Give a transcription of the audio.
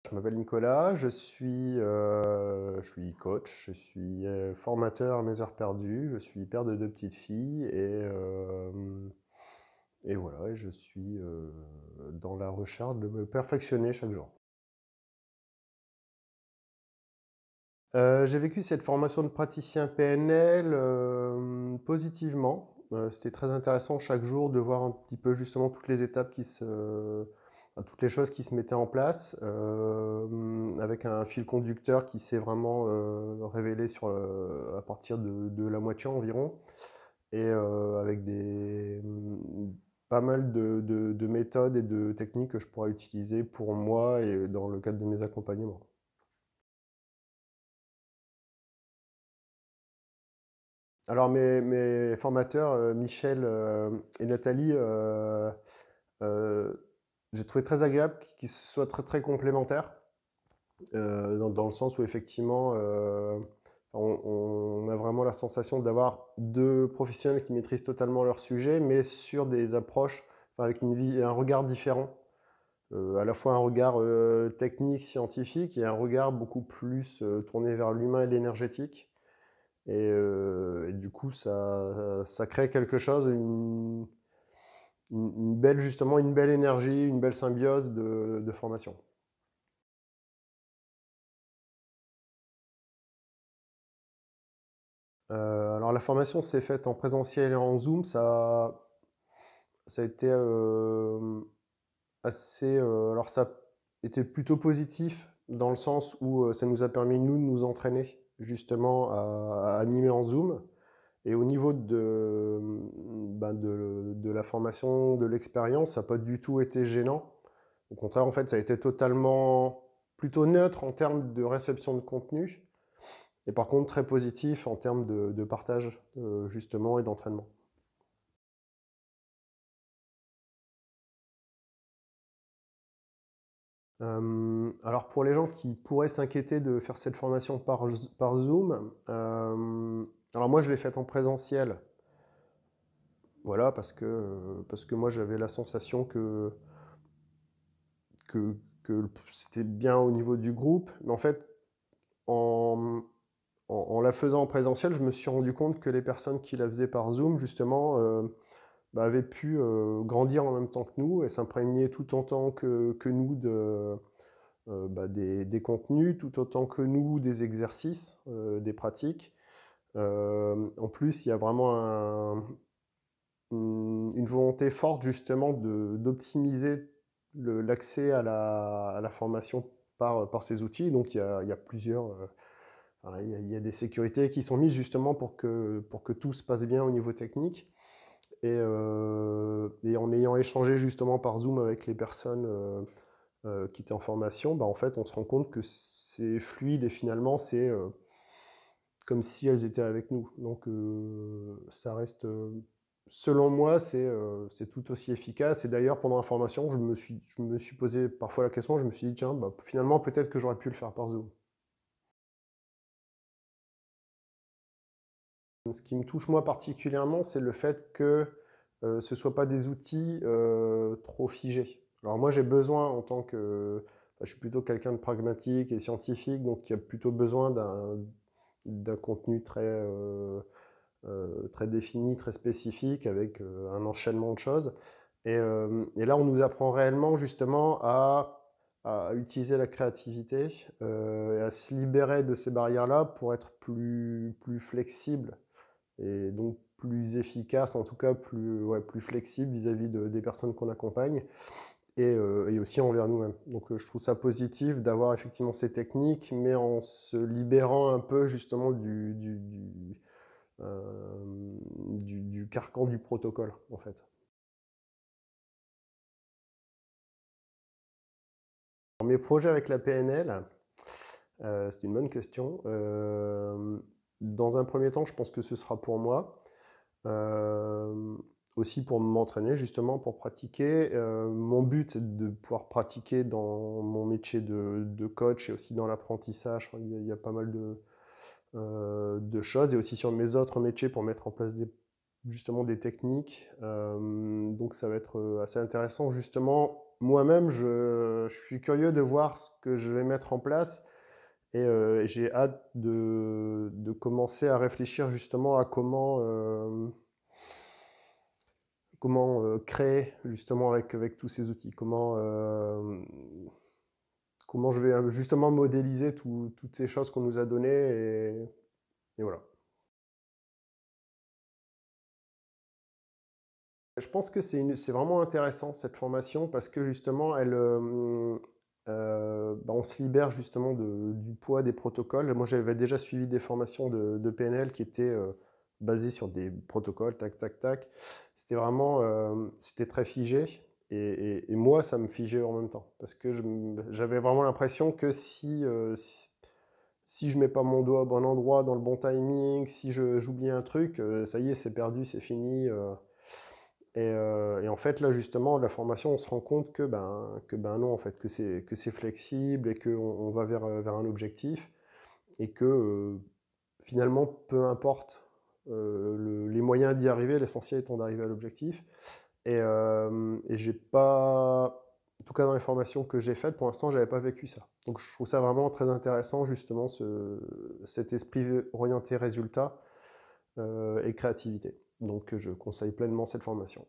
Je m'appelle Nicolas, je suis coach, je suis formateur à mes heures perdues, je suis père de deux petites filles et voilà, et je suis dans la recherche de me perfectionner chaque jour. J'ai vécu cette formation de praticien PNL positivement. C'était très intéressant chaque jour de voir un petit peu justement toutes les étapes toutes les choses qui se mettaient en place, avec un fil conducteur qui s'est vraiment révélé à partir de la moitié environ, et avec pas mal de méthodes et de techniques que je pourrais utiliser pour moi et dans le cadre de mes accompagnements. Alors mes formateurs, Michel et Nathalie, euh, j'ai trouvé très agréable qu'ils soient très très complémentaires, dans le sens où effectivement on a vraiment la sensation d'avoir deux professionnels qui maîtrisent totalement leur sujet, mais sur des approches, enfin, avec un regard différent. À la fois un regard technique, scientifique, et un regard beaucoup plus tourné vers l'humain et l'énergétique. Et du coup, ça crée quelque chose, justement, une belle énergie, une belle symbiose de formation. Alors la formation s'est faite en présentiel et en Zoom. Ça a été alors ça a été plutôt positif dans le sens où ça nous a permis, nous, de nous entraîner justement à animer en Zoom. Et au niveau de la formation, de l'expérience, ça n'a pas du tout été gênant. Au contraire, en fait, ça a été totalement plutôt neutre en termes de réception de contenu, et par contre très positif en termes de partage, justement, et d'entraînement. Alors pour les gens qui pourraient s'inquiéter de faire cette formation par Zoom, alors moi je l'ai faite en présentiel, voilà, parce que moi j'avais la sensation que, que c'était bien au niveau du groupe, mais en fait en, en la faisant en présentiel, je me suis rendu compte que les personnes qui la faisaient par Zoom, justement, avaient pu grandir en même temps que nous et s'imprégner tout autant que nous des contenus, tout autant que nous des exercices, des pratiques. En plus, il y a vraiment une volonté forte justement d'optimiser l'accès à la formation par ces outils. Donc il y a plusieurs... enfin, il y a des sécurités qui sont mises justement pour que tout se passe bien au niveau technique. Et en ayant échangé justement par Zoom avec les personnes qui étaient en formation, en fait, on se rend compte que c'est fluide et finalement, c'est comme si elles étaient avec nous. Donc, ça reste, selon moi, c'est tout aussi efficace. Et d'ailleurs, pendant la formation, je me suis posé parfois la question, je me suis dit, tiens, finalement, peut-être que j'aurais pu le faire par Zoom. Ce qui me touche moi particulièrement, c'est le fait que ce ne soient pas des outils trop figés. Alors moi, j'ai besoin en tant que... je suis plutôt quelqu'un de pragmatique et scientifique, donc il y a plutôt besoin d'un contenu très défini, très spécifique, avec un enchaînement de choses. Et là, on nous apprend réellement justement à utiliser la créativité et à se libérer de ces barrières-là pour être plus flexible et donc plus efficace, en tout cas plus flexible vis-à-vis des personnes qu'on accompagne et aussi envers nous-mêmes. Donc je trouve ça positif d'avoir effectivement ces techniques, mais en se libérant un peu justement du carcan du protocole, en fait. Alors, mes projets avec la PNL, c'est une bonne question. Dans un premier temps, je pense que ce sera pour moi. Euh, Aussi pour m'entraîner, justement, pour pratiquer. Mon but, c'est de pouvoir pratiquer dans mon métier de coach et aussi dans l'apprentissage. Enfin, il y a pas mal de choses, et aussi sur mes autres métiers pour mettre en place justement des techniques. Donc ça va être assez intéressant, justement, moi-même, je suis curieux de voir ce que je vais mettre en place et j'ai hâte de commencer à réfléchir justement à comment créer justement avec tous ces outils, comment je vais justement modéliser toutes ces choses qu'on nous a données et voilà. Je pense que c'est vraiment intéressant cette formation parce que justement, on se libère justement du poids des protocoles. Moi, j'avais déjà suivi des formations de PNL qui étaient basées sur des protocoles, tac, tac, tac. C'était vraiment, c'était très figé. Et moi, ça me figeait en même temps. Parce que j'avais vraiment l'impression que si je mets pas mon doigt au bon endroit, dans le bon timing, si j'oublie un truc, ça y est, c'est perdu, c'est fini. Et en fait, là, justement, la formation, on se rend compte que non, en fait, que c'est flexible et qu'on on va vers un objectif et que finalement, peu importe les moyens d'y arriver, l'essentiel étant d'arriver à l'objectif. Et j'ai pas, en tout cas dans les formations que j'ai faites, pour l'instant, j'avais pas vécu ça. Donc je trouve ça vraiment très intéressant, justement, cet esprit orienté résultat et créativité. Donc je conseille pleinement cette formation.